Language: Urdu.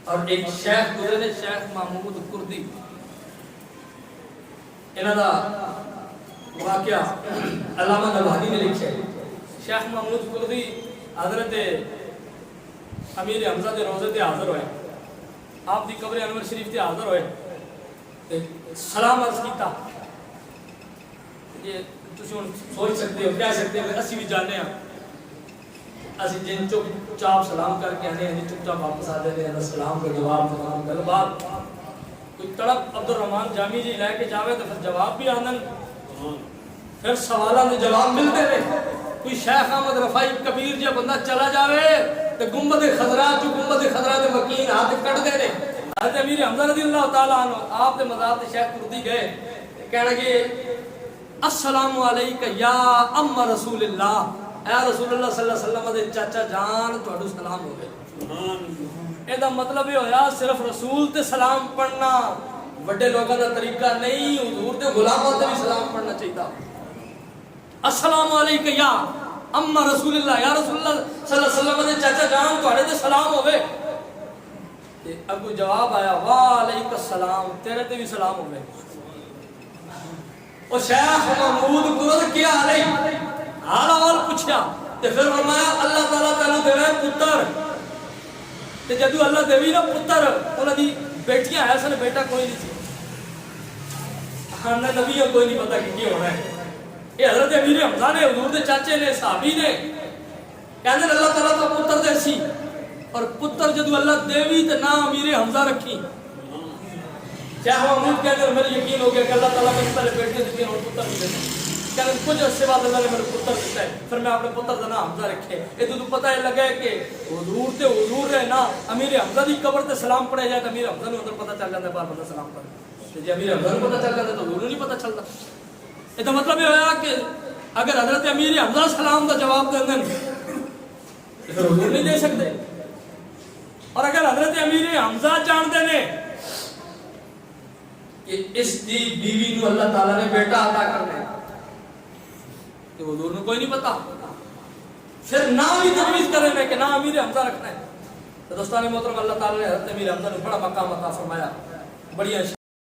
اور ایک شیخ گزرے نے شیخ محمود کردی انہاں دا واقعہ علامہ نبہانی نے لکھا ہے. شیخ محمود کردی حضرت امیر حمزہ دے روزے تے حاضر ہوئے, آپ دی قبر انور شریف تے حاضر ہوئے, سلام عرض کیتا. یہ تسی ہن سوچ سکتے ہو, کہہ سکتے ہو اسی بھی جانے ہیں اسی جن چپ چاپ سلام کر کے آنے ہیں چپ چاپ واپس آ جاتے ہیں, سلام کا جواب سلام گل بات کوئی تڑپ عبد الرحمن جامی جی لے کے جاوے تو پھر جواب بھی آنن, پھر سوالوں کے جواب ملتے رہے. کوئی شیخ احمد رفائی کبیر جا بندہ چلا جاوے تو گنبد خضرا جو گنبد خضرا دے مکین ہاتھ کٹ دے نے. حضرت امیر حمزہ رضی اللہ تعالیٰ عنہ آپ دے مزار تے شیخ کردی گئے, کہنے لگے السلام علیکہ یا ام رسول اللہ, اے رسول اللہ صلی اللہ علیہ وسلم دے چاچا جان تہاڈو سلام ہوے. اے دا مطلب یہ ہویا صرف رسول تے سلام پڑھنا بڑے لوگوں دا طریقہ نہیں, حضور تے غلاموں تے بھی سلام پڑھنا چاہیے. السلام علیکہ یا اما رسول اللہ, یا رسول اللہ صلی اللہ علیہ وسلم دے چاچا جان تہاڈے تے سلام ہوے. تے اگوں جواب آیا وعلیکم السلام, تیرے تے بھی سلام ہوے. او شیخ محمود کرد کیا حال ہے, حال اول پوچھیا تے پھر فرمایا اللہ تعالیٰ تینوں دے رہے پتر, تے جدو اللہ دے وی نا پتر انہاں دی بیٹیاں ہے سن, بیٹا کوئی نہیں سی, ہاں نبی کوئی نہیں پتا کہ ہونا ہے. یہ حضرت امیر حمزہ نے حضور دے چاچے نے صحابی نے کہندے اللہ تعالیٰ کا پتر دے سی, اور پتر جدو اللہ دیوی تے نہ امیر حمزہ رکھی. شیخ محمود کہتے ہیں میرے یقین ہو گیا کہ اللہ تعالیٰ نے پہلے بیٹے دیتے ہیں اور پتر بھی دیتے ہیں. کہتے ہیں کچھ عرصے بعد اللہ نے میرے پتر دیتا ہے, پھر میں اپنے پتر کا نام حمزہ رکھے. یہ تو پتہ ہے لگا ہے کہ حضور تے حضور رہے نا, امیر حمزہ دی قبر تے سلام پڑھے جائے تو امیر حمزہ نے ادھر پتہ چل جاتا ہے بار بندہ سلام پڑھے, جی امیر حمزہ کو پتہ چل جاتا ہے تو حضور نہیں پتہ چلتا. یہ تو مطلب یہ ہوا کہ اگر حضرت امیر حمزہ سلام کا جواب دیں گے تو حضور نہیں دے سکتے, اور اگر حضرت امیر حمزہ جانتے ہیں کہ اس دی بیوی نو اللہ تعالیٰ نے بیٹا عطا کرنا ہے تو حضور نے کوئی نہیں پتا, پھر نام ہی تجویز کرے میں کہ نام امیر حمزہ رکھنا ہے. تو دوستان محترم اللہ تعالیٰ نے حضرت امیر حمزہ نے بڑا مقام عطا فرمایا, بڑی